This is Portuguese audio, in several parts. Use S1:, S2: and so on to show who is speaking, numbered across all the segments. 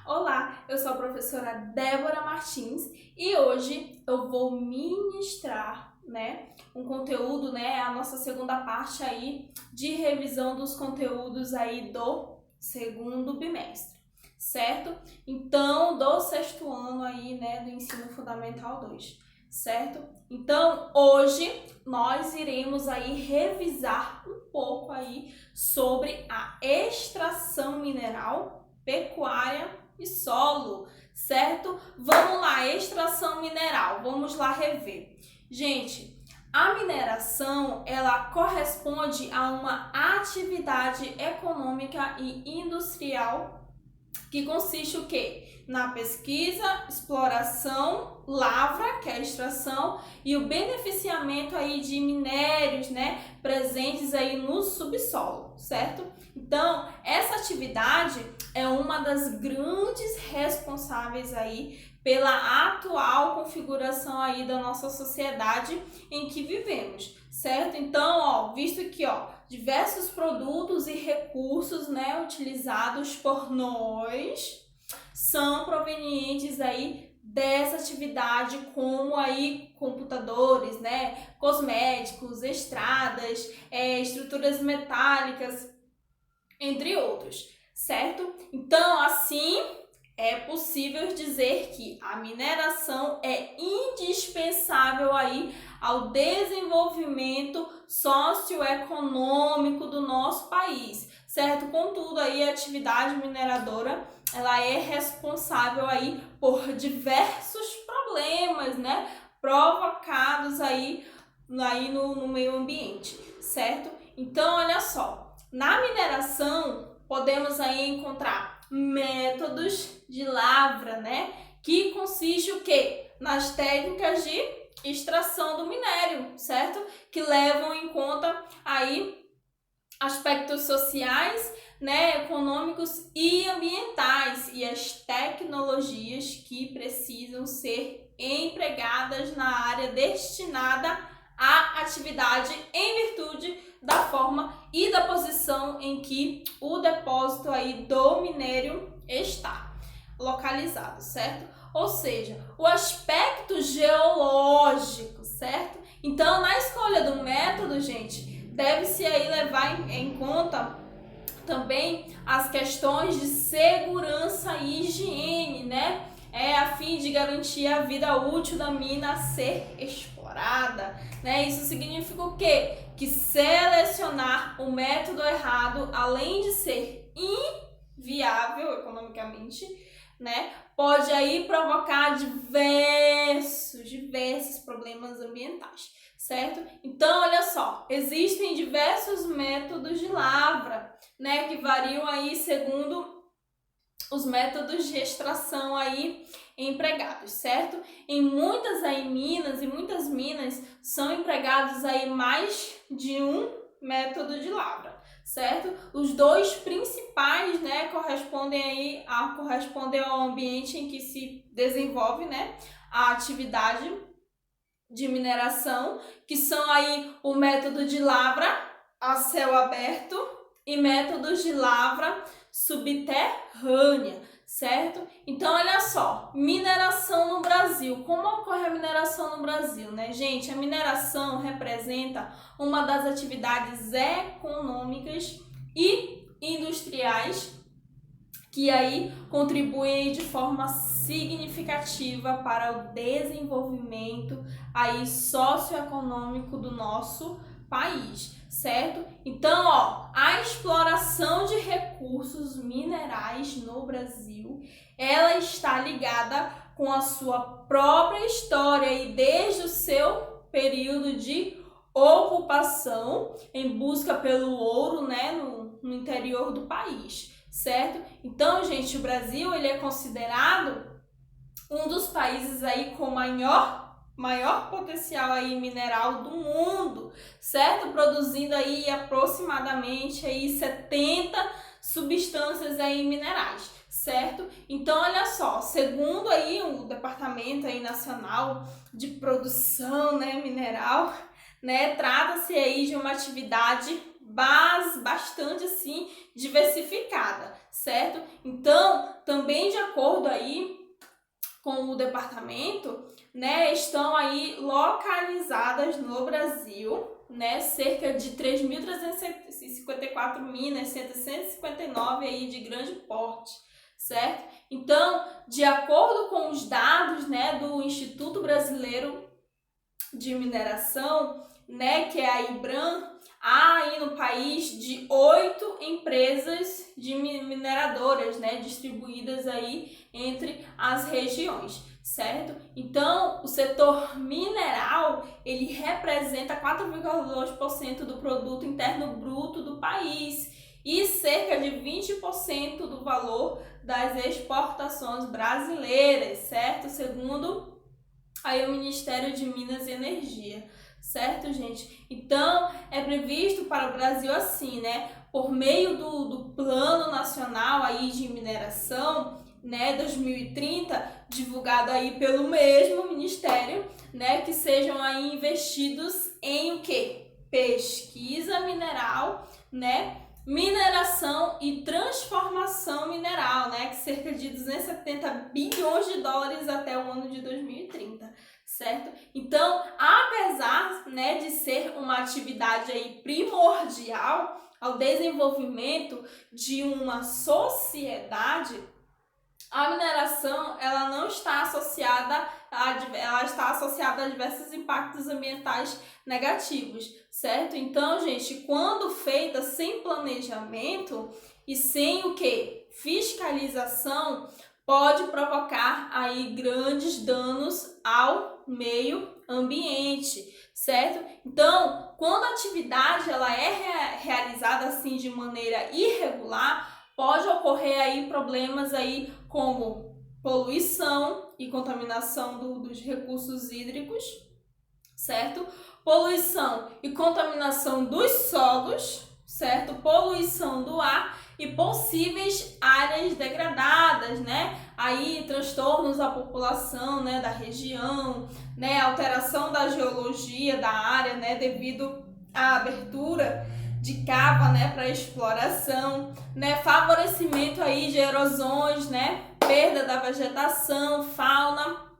S1: Olá, eu sou a professora Débora Martins e hoje eu vou ministrar, um conteúdo, a nossa segunda parte aí de revisão dos conteúdos aí do segundo bimestre, certo? Então, do sexto ano aí, do ensino fundamental 2, certo? Então, hoje nós iremos aí revisar um pouco aí sobre a extração mineral, pecuária e solo, certo? Vamos lá, extração mineral, vamos lá rever. Gente, a mineração, ela corresponde a uma atividade econômica e industrial que consiste o quê? Na pesquisa, exploração, lavra, que é a extração, e o beneficiamento aí de minérios, presentes aí no subsolo, certo? Então, essa atividade é uma das grandes responsáveis aí pela atual configuração aí da nossa sociedade em que vivemos, certo? Então, visto que, diversos produtos e recursos, utilizados por nós são provenientes aí dessa atividade, como aí computadores, cosméticos, estradas, estruturas metálicas, entre outros, certo? Então, assim, é possível dizer que a mineração é indispensável aí ao desenvolvimento socioeconômico do nosso país, certo? Contudo, aí a atividade mineradora, ela é responsável aí por diversos problemas, provocados aí no meio ambiente, certo? Então, olha só, na mineração podemos aí encontrar métodos de lavra, que consiste o quê? Nas técnicas de extração do minério, certo? Que levam em conta aí aspectos sociais, econômicos e ambientais e as tecnologias que precisam ser empregadas na área destinada à atividade em virtude da forma e da posição em que o depósito aí do minério está localizado, certo? Ou seja, o aspecto geológico, certo? Então, na escolha do método, gente, deve-se aí levar em conta também as questões de segurança e higiene, a fim de garantir a vida útil da mina a ser explorada, Isso significa o quê? Que selecionar o método errado, além de ser inviável economicamente, pode aí provocar diversos problemas ambientais, certo? Então, olha só, existem diversos métodos de lavra, que variam aí segundo os métodos de extração aí empregados, certo? Em muitas aí minas e muitas minas são empregados aí mais de um método de lavra, certo? Os dois principais, correspondem ao ambiente em que se desenvolve, a atividade de mineração, que são aí o método de lavra a céu aberto e métodos de lavra subterrânea, certo? Então, olha só, mineração no Brasil. Como ocorre a mineração no Brasil, gente? A mineração representa uma das atividades econômicas e industriais que aí contribuem de forma significativa para o desenvolvimento aí socioeconômico do nosso país, certo? Então, a exploração de recursos minerais no Brasil, ela está ligada com a sua própria história e desde o seu período de ocupação em busca pelo ouro, no interior do país, certo? Então, gente, o Brasil, ele é considerado um dos países aí com maior potencial aí mineral do mundo, certo? Produzindo aí aproximadamente aí 70 substâncias aí minerais, certo? Então, olha só, segundo aí o Departamento aí Nacional de Produção, mineral, trata-se aí de uma atividade bastante assim diversificada, certo? Então, também de acordo aí com o departamento, né, estão aí localizadas no Brasil, né, cerca de 3.354 minas, 759 aí de grande porte, certo? Então, de acordo com os dados, né, do Instituto Brasileiro de Mineração, né, que é a IBRAM, há aí no país de 8 empresas de mineradoras, né, distribuídas aí entre as regiões, certo? Então, o setor mineral, ele representa 4,2% do produto interno bruto do país e cerca de 20% do valor das exportações brasileiras, certo? Segundo aí o Ministério de Minas e Energia, certo, gente? Então, é previsto para o Brasil assim, né, por meio do Plano Nacional aí de Mineração, né, 2030, divulgado aí pelo mesmo Ministério, né, que sejam aí investidos em o quê? Pesquisa mineral, né, mineração e transformação mineral, né, que cerca de 270 bilhões de dólares até o ano de 2030, certo? Então, apesar, né, de ser uma atividade aí primordial ao desenvolvimento de uma sociedade, a mineração, ela não está associada ela está associada a diversos impactos ambientais negativos, certo? Então, gente, quando feita sem planejamento e sem o que? Fiscalização, pode provocar aí grandes danos ao meio ambiente, certo? Então, quando a atividade ela é realizada assim de maneira irregular, pode ocorrer aí problemas aí como poluição e contaminação dos recursos hídricos, certo? Poluição e contaminação dos solos, certo? Poluição do ar e possíveis áreas degradadas, né? Aí transtornos à população, né, da região, né, alteração da geologia da área, né, devido à abertura de cava, né, para exploração, né, favorecimento aí de erosões, né, perda da vegetação, fauna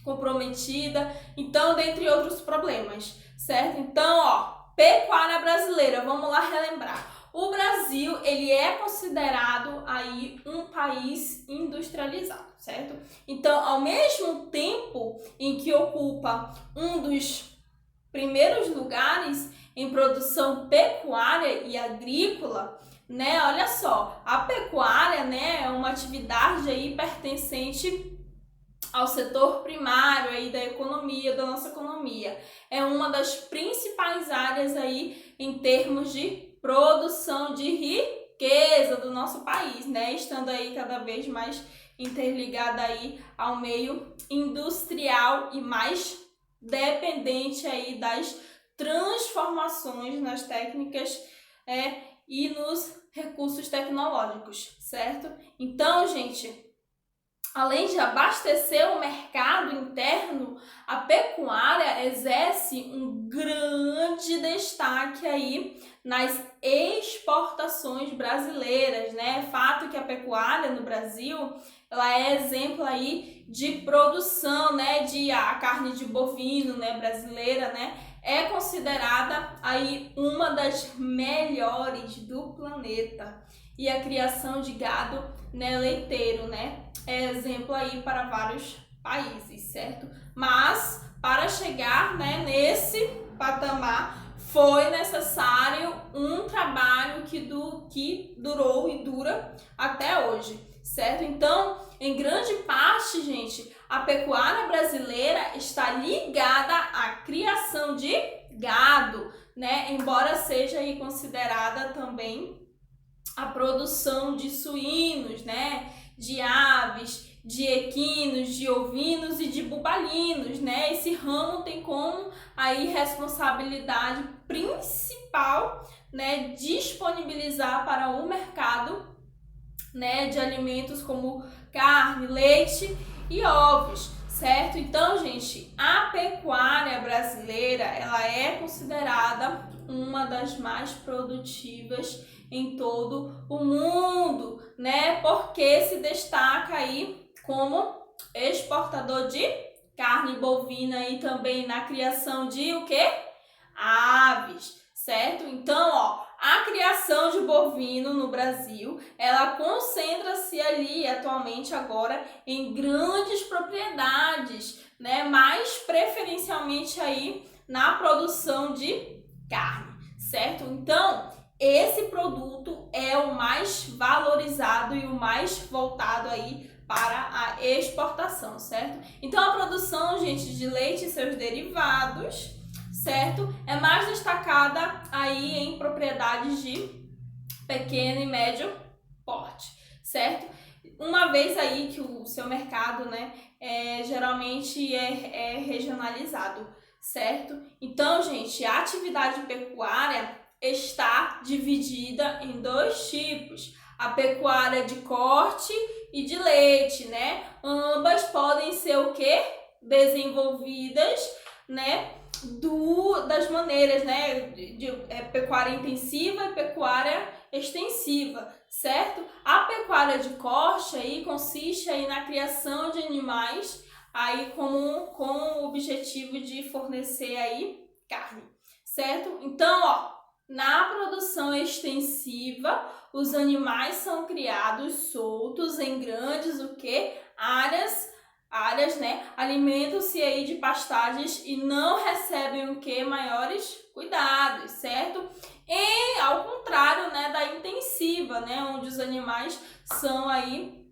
S1: comprometida, então, dentre outros problemas, certo? Então, ó, pecuária brasileira, vamos lá relembrar. O Brasil, ele é considerado aí um país industrializado, certo? Então, ao mesmo tempo em que ocupa um dos primeiros lugares em produção pecuária e agrícola, né? Olha só, a pecuária, né, é uma atividade aí pertencente ao setor primário aí da economia, da nossa economia. É uma das principais áreas aí em termos de produção de riqueza do nosso país, né? Estando aí cada vez mais interligada aí ao meio industrial e mais dependente aí das transformações nas técnicas e nos recursos tecnológicos, certo? Então, gente, além de abastecer o mercado interno, a pecuária exerce um grande destaque aí nas exportações brasileiras, né? Fato que a pecuária no Brasil, ela é exemplo aí de produção, né, de a carne de bovino, né, brasileira, né? É considerada aí uma das melhores do planeta. E a criação de gado, né, leiteiro, né, é exemplo aí para vários países, certo? Mas para chegar, né, nesse patamar foi necessário um trabalho que durou e dura até hoje, certo? Então, em grande parte, gente, a pecuária brasileira está ligada à criação de gado, né? Embora seja aí considerada também a produção de suínos, né, de aves, de equinos, de ovinos e de bubalinos, né? Esse ramo tem como aí responsabilidade principal, né, disponibilizar para o mercado, né, de alimentos como carne, leite e ovos, certo? Então, gente, a pecuária brasileira, ela é considerada uma das mais produtivas em todo o mundo, né? Porque se destaca aí como exportador de carne bovina e também na criação de o quê? Aves, certo? Então, ó, a criação de bovino no Brasil, ela concentra-se ali atualmente agora em grandes propriedades, né? Mais preferencialmente aí na produção de carne, certo? Então, esse produto é o mais valorizado e o mais voltado aí para a exportação, certo? Então, a produção, gente, de leite e seus derivados, certo? É mais destacada aí em propriedades de pequeno e médio porte, certo? Uma vez aí que o seu mercado, né, geralmente é regionalizado, certo? Então, gente, a atividade pecuária está dividida em dois tipos. A pecuária de corte e de leite, né? Ambas podem ser o quê? Desenvolvidas, né? Das maneiras, né? De pecuária intensiva e pecuária extensiva, certo? A pecuária de corte aí consiste aí na criação de animais aí com o objetivo de fornecer aí carne, certo? Então, ó, na produção extensiva, os animais são criados soltos em grandes áreas, né? Alimentam-se aí de pastagens e não recebem maiores cuidados, certo? E ao contrário, né, da intensiva, né, onde os animais são aí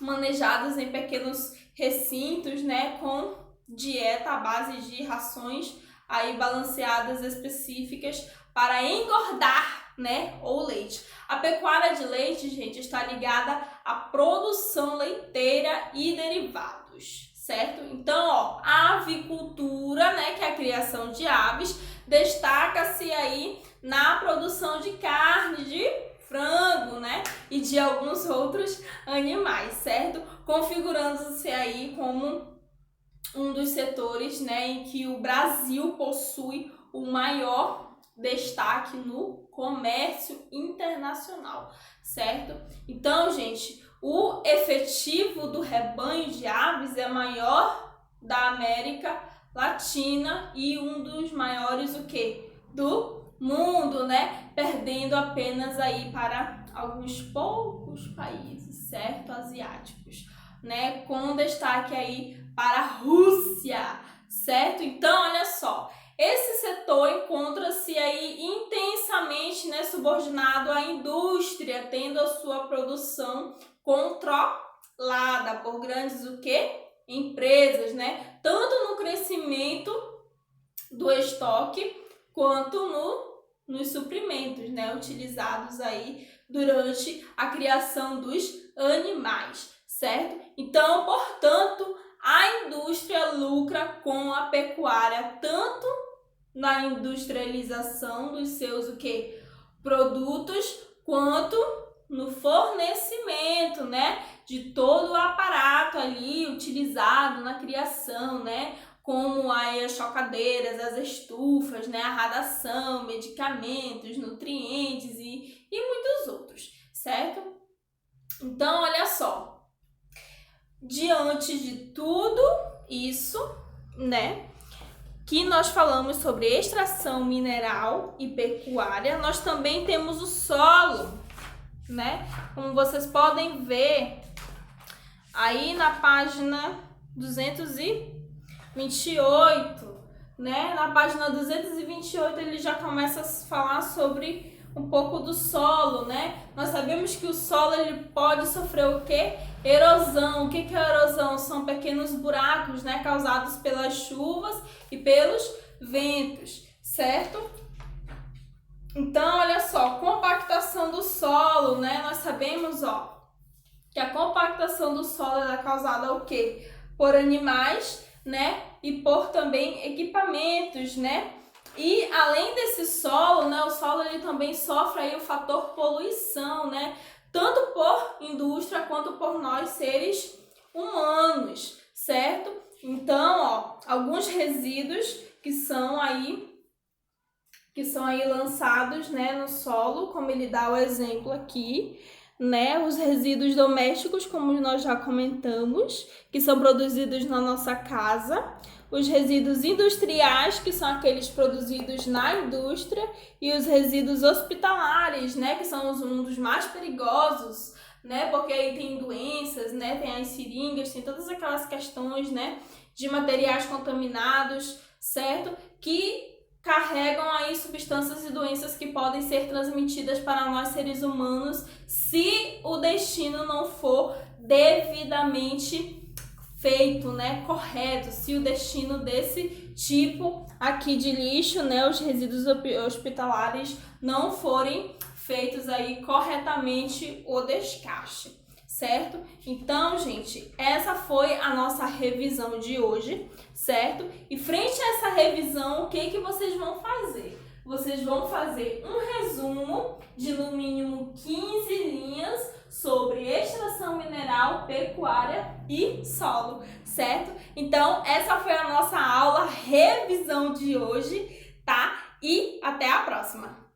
S1: manejados em pequenos recintos, né, com dieta à base de rações aí balanceadas específicas para engordar, né, ou leite. A pecuária de leite, gente, está ligada à produção leiteira e derivados, certo? Então, ó, a avicultura, né, que é a criação de aves, destaca-se aí na produção de carne, de frango, né, e de alguns outros animais, certo? Configurando-se aí como um dos setores, né, em que o Brasil possui o maior destaque no comércio internacional, certo? Então, gente, o efetivo do rebanho de aves é maior da América Latina e um dos maiores do mundo, né? Perdendo apenas aí para alguns poucos países, certo? Asiáticos, né? Com destaque aí para a Rússia, certo? Então, olha só, esse setor encontra-se aí intensamente, né, subordinado à indústria, tendo a sua produção controlada por grandes empresas, né? Tanto no crescimento do estoque quanto nos suprimentos, né, utilizados aí durante a criação dos animais, certo? Então, portanto, a indústria lucra com a pecuária tanto na industrialização dos seus produtos, quanto no fornecimento, né, de todo o aparato ali utilizado na criação, né, como aí as chocadeiras, as estufas, né, a radação, medicamentos, nutrientes e muitos outros, certo? Então, olha só, diante de tudo isso, né, que nós falamos sobre extração mineral e pecuária, nós também temos o solo, né? Como vocês podem ver aí na página 228, né? Na página 228 ele já começa a falar sobre um pouco do solo, né? Nós sabemos que o solo ele pode sofrer erosão. O que é erosão? São pequenos buracos, né, causados pelas chuvas e pelos ventos, certo? Então, olha só, compactação do solo, né? Nós sabemos, ó, que a compactação do solo é causada por animais, né? E por também equipamentos, né? E além desse solo, né, o solo ele também sofre aí o fator poluição, né? Tanto por indústria quanto por nós seres humanos, certo? Então, ó, alguns resíduos que que são aí lançados, né, no solo, como ele dá o exemplo aqui, né, os resíduos domésticos, como nós já comentamos, que são produzidos na nossa casa, os resíduos industriais, que são aqueles produzidos na indústria, e os resíduos hospitalares, né, que são um dos mais perigosos, né, porque aí tem doenças, né, tem as seringas, tem todas aquelas questões, né, de materiais contaminados, certo? Que carregam aí substâncias e doenças que podem ser transmitidas para nós seres humanos se o destino não for devidamente feito, né, correto, se o destino desse tipo aqui de lixo, né, os resíduos hospitalares não forem feitos aí corretamente o descarte, certo? Então, gente, essa foi a nossa revisão de hoje, certo? E frente a essa revisão, o que vocês vão fazer? Vocês vão fazer um resumo de no mínimo 15 linhas sobre extração mineral, pecuária e solo, certo? Então, essa foi a nossa aula revisão de hoje, tá? E até a próxima!